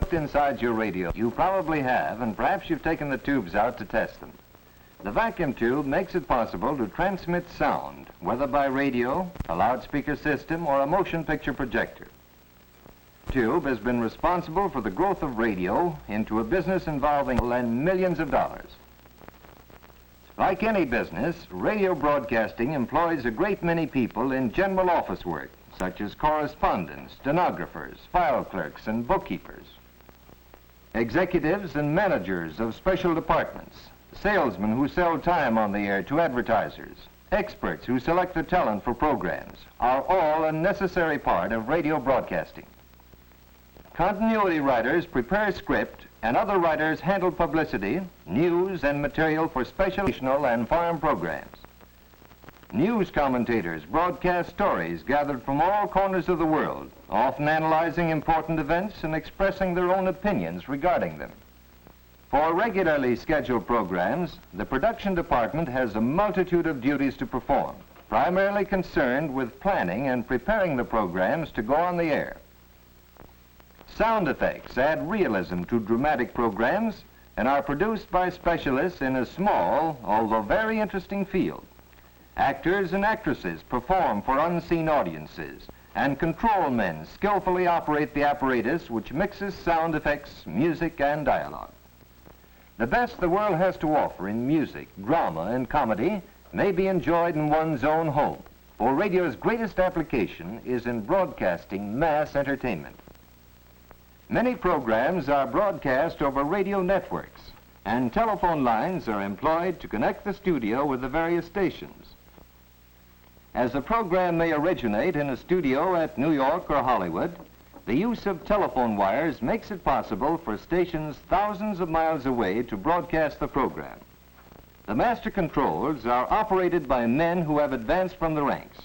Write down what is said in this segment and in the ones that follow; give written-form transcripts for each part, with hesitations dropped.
looked inside your radio. You probably have, and perhaps you've taken the tubes out to test them. The vacuum tube makes it possible to transmit sound, whether by radio, a loudspeaker system, or a motion picture projector. The tube has been responsible for the growth of radio into a business involving millions of dollars. Like any business, radio broadcasting employs a great many people in general office work, such as correspondents, stenographers, file clerks, and bookkeepers, executives and managers of special departments, salesmen who sell time on the air to advertisers, experts who select the talent for programs, are all a necessary part of radio broadcasting. Continuity writers prepare script, and other writers handle publicity, news, and material for special and foreign programs. News commentators broadcast stories gathered from all corners of the world, often analyzing important events and expressing their own opinions regarding them. For regularly scheduled programs, the production department has a multitude of duties to perform, primarily concerned with planning and preparing the programs to go on the air. Sound effects add realism to dramatic programs and are produced by specialists in a small, although very interesting field. Actors and actresses perform for unseen audiences, and control men skillfully operate the apparatus which mixes sound effects, music, and dialogue. The best the world has to offer in music, drama, and comedy may be enjoyed in one's own home, for radio's greatest application is in broadcasting mass entertainment. Many programs are broadcast over radio networks, and telephone lines are employed to connect the studio with the various stations. As a program may originate in a studio at New York or Hollywood, the use of telephone wires makes it possible for stations thousands of miles away to broadcast the program. The master controls are operated by men who have advanced from the ranks.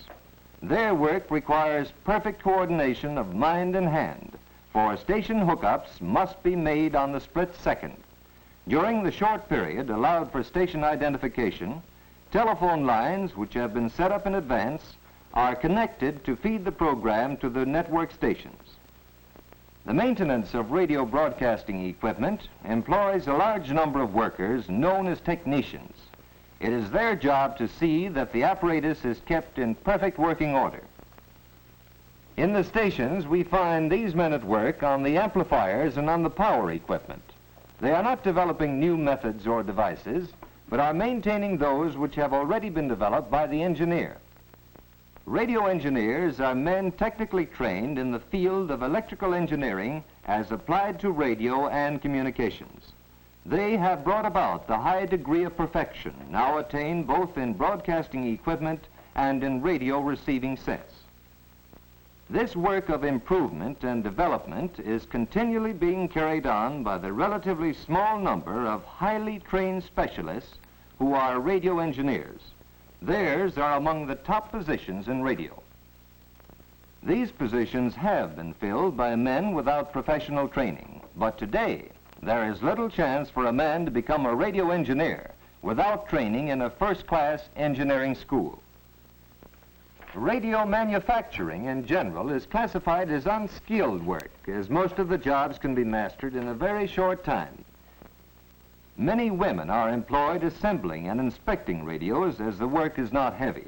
Their work requires perfect coordination of mind and hand, for station hookups must be made on the split second. During the short period allowed for station identification, telephone lines, which have been set up in advance, are connected to feed the program to the network stations. The maintenance of radio broadcasting equipment employs a large number of workers known as technicians. It is their job to see that the apparatus is kept in perfect working order. In the stations, we find these men at work on the amplifiers and on the power equipment. They are not developing new methods or devices, but are maintaining those which have already been developed by the engineer. Radio engineers are men technically trained in the field of electrical engineering as applied to radio and communications. They have brought about the high degree of perfection now attained both in broadcasting equipment and in radio receiving sets. This work of improvement and development is continually being carried on by the relatively small number of highly trained specialists who are radio engineers. Theirs are among the top positions in radio. These positions have been filled by men without professional training, but today there is little chance for a man to become a radio engineer without training in a first-class engineering school. Radio manufacturing in general is classified as unskilled work, as most of the jobs can be mastered in a very short time. Many women are employed assembling and inspecting radios as the work is not heavy.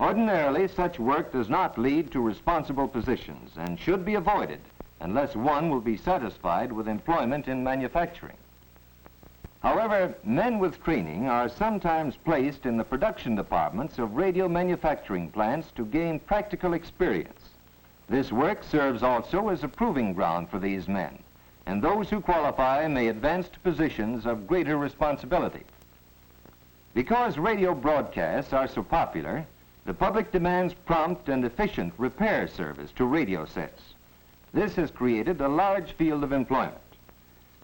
Ordinarily, such work does not lead to responsible positions and should be avoided unless one will be satisfied with employment in manufacturing. However, men with training are sometimes placed in the production departments of radio manufacturing plants to gain practical experience. This work serves also as a proving ground for these men, and those who qualify may advance to positions of greater responsibility. Because radio broadcasts are so popular, the public demands prompt and efficient repair service to radio sets. This has created a large field of employment.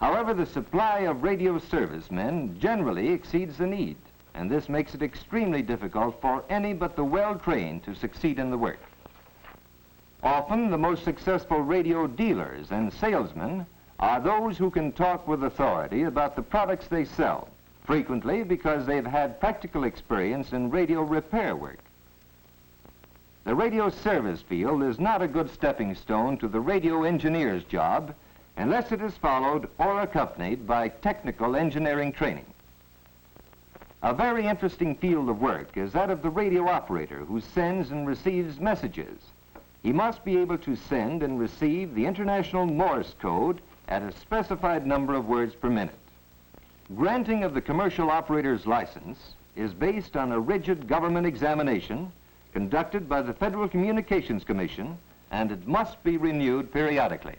However, the supply of radio servicemen generally exceeds the need, and this makes it extremely difficult for any but the well-trained to succeed in the work. Often, the most successful radio dealers and salesmen are those who can talk with authority about the products they sell, frequently because they've had practical experience in radio repair work. The radio service field is not a good stepping stone to the radio engineer's job, unless it is followed or accompanied by technical engineering training. A very interesting field of work is that of the radio operator who sends and receives messages. He must be able to send and receive the International Morse code at a specified number of words per minute. Granting of the commercial operator's license is based on a rigid government examination conducted by the Federal Communications Commission, and it must be renewed periodically.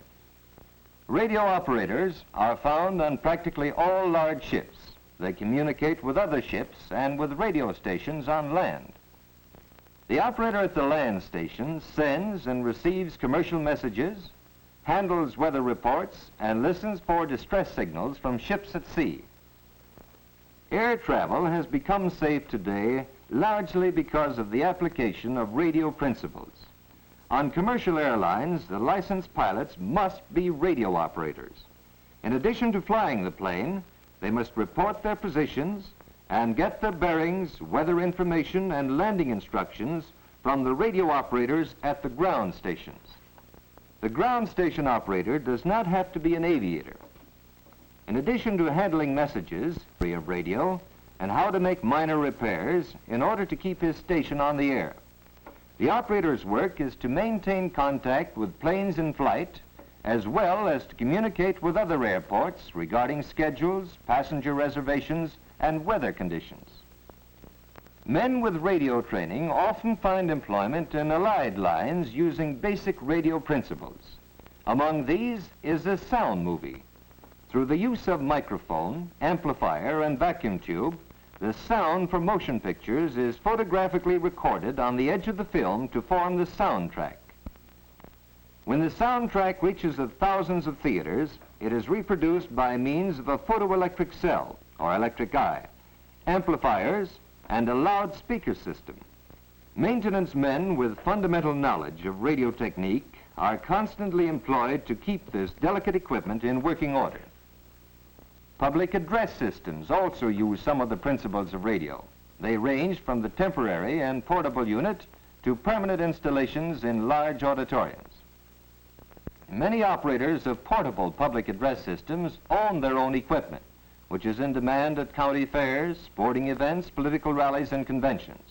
Radio operators are found on practically all large ships. They communicate with other ships and with radio stations on land. The operator at the land station sends and receives commercial messages, handles weather reports, and listens for distress signals from ships at sea. Air travel has become safe today largely because of the application of radio principles. On commercial airlines, the licensed pilots must be radio operators. In addition to flying the plane, they must report their positions and get their bearings, weather information, and landing instructions from the radio operators at the ground stations. The ground station operator does not have to be an aviator. In addition to handling messages of radio and how to make minor repairs in order to keep his station on the air, the operator's work is to maintain contact with planes in flight, as well as to communicate with other airports regarding schedules, passenger reservations, and weather conditions. Men with radio training often find employment in allied lines using basic radio principles. Among these is the sound movie. Through the use of microphone, amplifier, and vacuum tube, the sound for motion pictures is photographically recorded on the edge of the film to form the soundtrack. When the soundtrack reaches the thousands of theaters, it is reproduced by means of a photoelectric cell, or electric eye, amplifiers, and a loudspeaker system. Maintenance men with fundamental knowledge of radio technique are constantly employed to keep this delicate equipment in working order. Public address systems also use some of the principles of radio. They range from the temporary and portable unit to permanent installations in large auditoriums. Many operators of portable public address systems own their own equipment, which is in demand at county fairs, sporting events, political rallies, and conventions.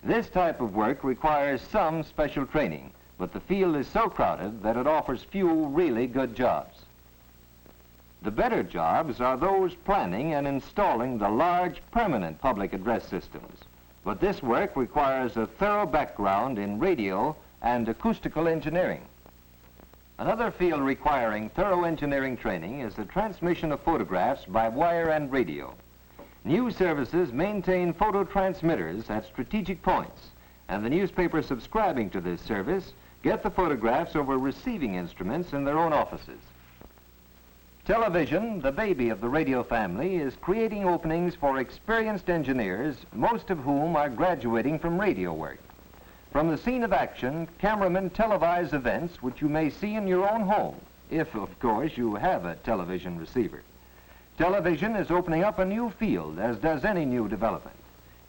This type of work requires some special training, but the field is so crowded that it offers few really good jobs. The better jobs are those planning and installing the large permanent public address systems, but this work requires a thorough background in radio and acoustical engineering. Another field requiring thorough engineering training is the transmission of photographs by wire and radio. News services maintain photo transmitters at strategic points, and the newspapers subscribing to this service get the photographs over receiving instruments in their own offices. Television, the baby of the radio family, is creating openings for experienced engineers, most of whom are graduating from radio work. From the scene of action, cameramen televise events which you may see in your own home, if, of course, you have a television receiver. Television is opening up a new field, as does any new development.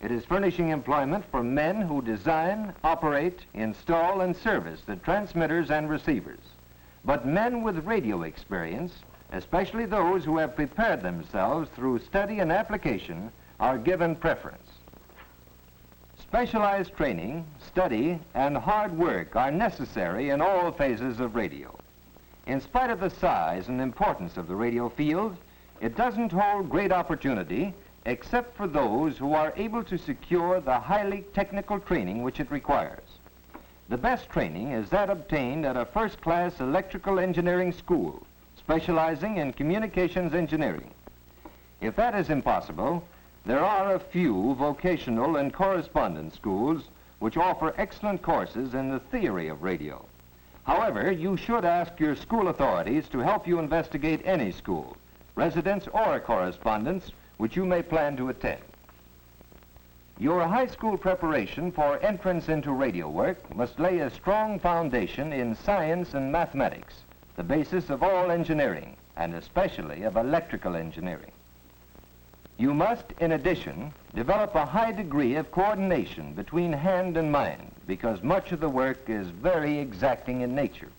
It is furnishing employment for men who design, operate, install, and service the transmitters and receivers. But men with radio experience, especially those who have prepared themselves through study and application, are given preference. Specialized training, study, and hard work are necessary in all phases of radio. In spite of the size and importance of the radio field, it doesn't hold great opportunity except for those who are able to secure the highly technical training which it requires. The best training is that obtained at a first-class electrical engineering school, specializing in communications engineering. If that is impossible, there are a few vocational and correspondence schools which offer excellent courses in the theory of radio. However, you should ask your school authorities to help you investigate any school, residence or correspondence, which you may plan to attend. Your high school preparation for entrance into radio work must lay a strong foundation in science and mathematics, the basis of all engineering, and especially of electrical engineering. You must, in addition, develop a high degree of coordination between hand and mind, because much of the work is very exacting in nature.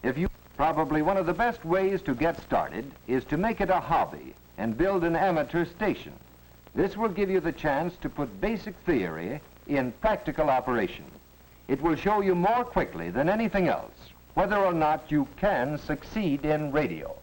If you Probably one of the best ways to get started is to make it a hobby and build an amateur station. This will give you the chance to put basic theory in practical operation. It will show you more quickly than anything else whether or not you can succeed in radio.